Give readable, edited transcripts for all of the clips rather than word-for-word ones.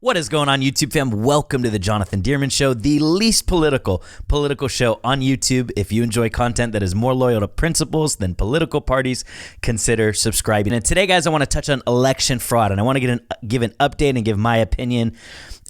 What is going on, YouTube fam? Welcome to the Jonathan Dearman Show, the least political show on YouTube. If you enjoy content that is more loyal to principles than political parties, consider subscribing. And today, guys, I want to touch on election fraud, and I want to give an update and give my opinion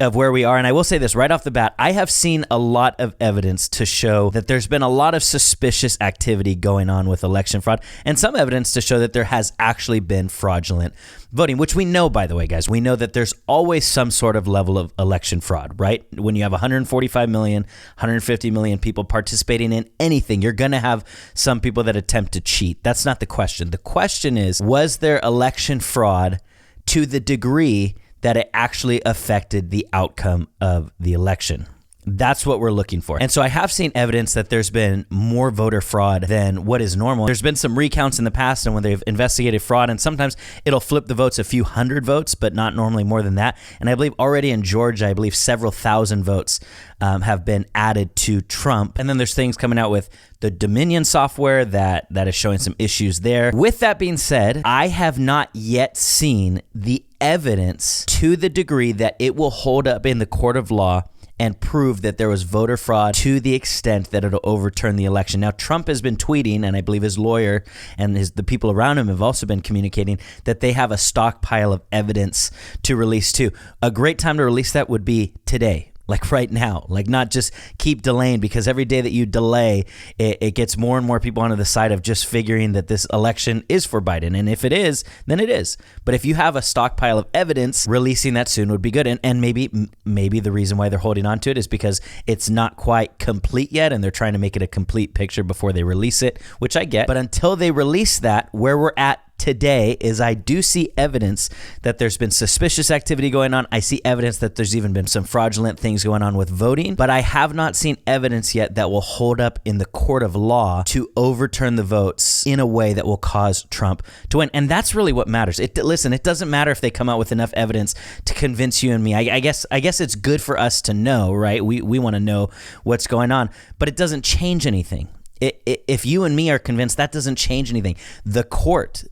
of where we are. And I will say this right off the bat, I have seen a lot of evidence to show that there's been a lot of suspicious activity going on with election fraud, and some evidence to show that there has actually been fraudulent voting, which we know, by the way, guys. We know that there's always some sort of level of election fraud, right? When you have 145 million, 150 million people participating in anything, you're going to have some people that attempt to cheat. That's not the question. The question is, was there election fraud to the degree that it actually affected the outcome of the election? That's what we're looking for. And so I have seen evidence that there's been more voter fraud than what is normal. There's been some recounts in the past and when they've investigated fraud, and sometimes it'll flip the votes a few hundred votes, but not normally more than that. And I believe already in Georgia, I believe several thousand votes have been added to Trump. And then there's things coming out with the Dominion software that is showing some issues there. With that being said, I have not yet seen the evidence to the degree that it will hold up in the court of law and prove that there was voter fraud to the extent that it'll overturn the election. Now, Trump has been tweeting, and I believe his lawyer and the people around him have also been communicating that they have a stockpile of evidence to release too. A great time to release that would be today. Like right now, like not just keep delaying, because every day that you delay, it gets more and more people onto the side of just figuring that this election is for Biden. And if it is, then it is. But if you have a stockpile of evidence, releasing that soon would be good. And maybe the reason why they're holding on to it is because it's not quite complete yet, and they're trying to make it a complete picture before they release it, which I get. But until they release that, where we're at today is I do see evidence that there's been suspicious activity going on. I see evidence that there's even been some fraudulent things going on with voting, but I have not seen evidence yet that will hold up in the court of law to overturn the votes in a way that will cause Trump to win. And that's really what matters. Listen, it doesn't matter if they come out with enough evidence to convince you and me. I guess it's good for us to know, right? We want to know what's going on, but it doesn't change anything. If you and me are convinced, that doesn't change anything. The court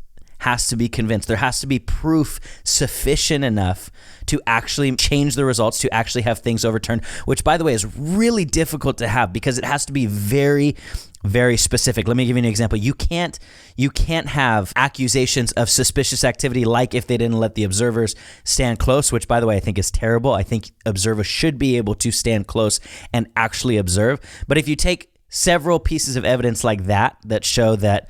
has to be convinced. There has to be proof sufficient enough to actually change the results, to actually have things overturned, which, by the way, is really difficult to have because it has to be very, very specific. Let me give you an example. You can't have accusations of suspicious activity like if they didn't let the observers stand close, which, by the way, I think is terrible. I think observers should be able to stand close and actually observe. But if you take several pieces of evidence like that show that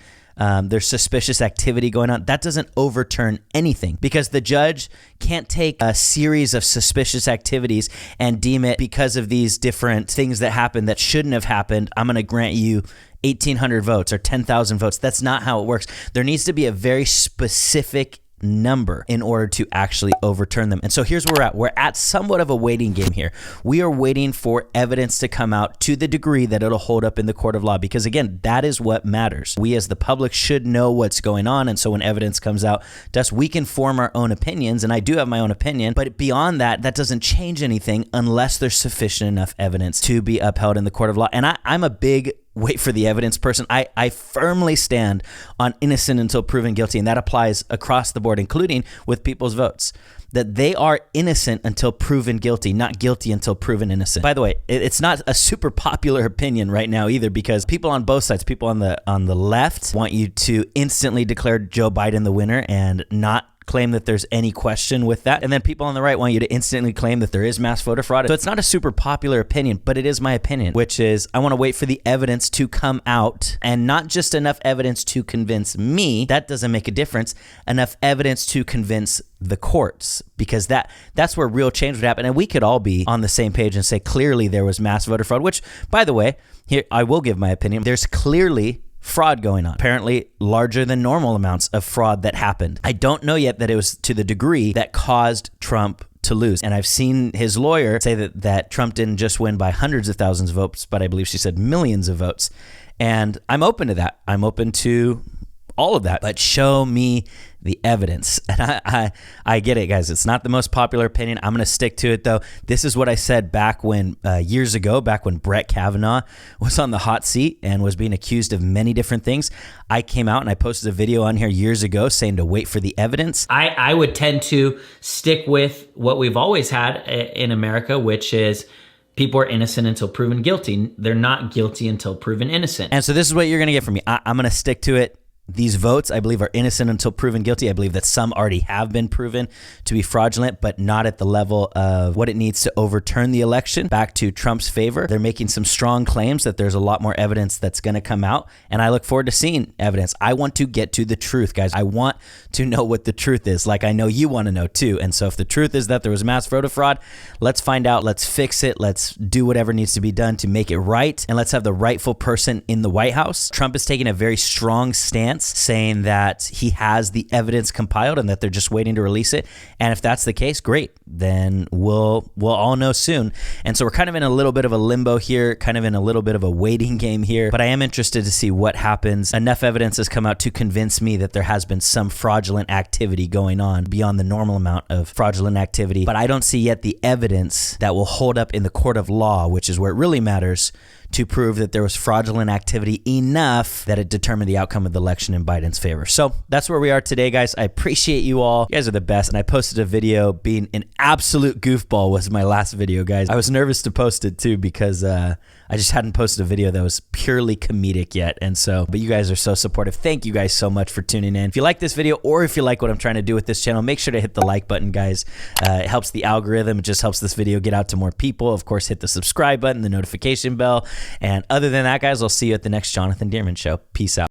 there's suspicious activity going on, that doesn't overturn anything, because the judge can't take a series of suspicious activities and deem it because of these different things that happened that shouldn't have happened. I'm going to grant you 1,800 votes or 10,000 votes. That's not how it works. There needs to be a very specific number in order to actually overturn them. And so here's where we're at. We're at somewhat of a waiting game here. We are waiting for evidence to come out to the degree that it'll hold up in the court of law, because again, that is what matters. We as the public should know what's going on. And so when evidence comes out to us, we can form our own opinions. And I do have my own opinion, but beyond that, that doesn't change anything unless there's sufficient enough evidence to be upheld in the court of law. And I'm a big wait for the evidence person. I firmly stand on innocent until proven guilty, and that applies across the board, including with people's votes, that they are innocent until proven guilty, not guilty until proven innocent. By the way, it's not a super popular opinion right now either, because people on both sides, people on the left want you to instantly declare Joe Biden the winner and not claim that there's any question with that. And then people on the right want you to instantly claim that there is mass voter fraud. So it's not a super popular opinion, but it is my opinion, which is I want to wait for the evidence to come out, and not just enough evidence to convince me. That doesn't make a difference. Enough evidence to convince the courts, because that's where real change would happen. And we could all be on the same page and say clearly there was mass voter fraud, which, by the way, here I will give my opinion. There's clearly fraud going on, apparently larger than normal amounts of fraud that happened. I don't know yet that it was to the degree that caused Trump to lose. And I've seen his lawyer say that Trump didn't just win by hundreds of thousands of votes, but I believe she said millions of votes. And I'm open to that. I'm open to all of that, but show me the evidence. And I get it, guys. It's not the most popular opinion. I'm going to stick to it, though. This is what I said back when, years ago, back when Brett Kavanaugh was on the hot seat and was being accused of many different things. I came out and I posted a video on here years ago saying to wait for the evidence. I would tend to stick with what we've always had in America, which is people are innocent until proven guilty. They're not guilty until proven innocent. And so this is what you're going to get from me. I'm going to stick to it. These votes, I believe, are innocent until proven guilty. I believe that some already have been proven to be fraudulent, but not at the level of what it needs to overturn the election back to Trump's favor. They're making some strong claims that there's a lot more evidence that's going to come out, and I look forward to seeing evidence. I want to get to the truth, guys. I want to know what the truth is, like I know you want to know too. And so if the truth is that there was mass voter fraud, let's find out, let's fix it, let's do whatever needs to be done to make it right, and let's have the rightful person in the White House. Trump is taking a very strong stance, saying that he has the evidence compiled and that they're just waiting to release it. And if that's the case, great. Then we'll all know soon. And so we're kind of in a little bit of a limbo here, kind of in a little bit of a waiting game here. But I am interested to see what happens. Enough evidence has come out to convince me that there has been some fraudulent activity going on beyond the normal amount of fraudulent activity. But I don't see yet the evidence that will hold up in the court of law, which is where it really matters, to prove that there was fraudulent activity enough that it determined the outcome of the election in Biden's favor. So that's where we are today, guys. I appreciate you all. You guys are the best. And I posted a video being an absolute goofball was my last video, guys. I was nervous to post it too because I just hadn't posted a video that was purely comedic yet. And so, but you guys are so supportive. Thank you guys so much for tuning in. If you like this video or if you like what I'm trying to do with this channel, make sure to hit the like button, guys. It helps the algorithm. It just helps this video get out to more people. Of course, hit the subscribe button, the notification bell. And other than that, guys, I'll see you at the next Jonathan Dearman Show. Peace out.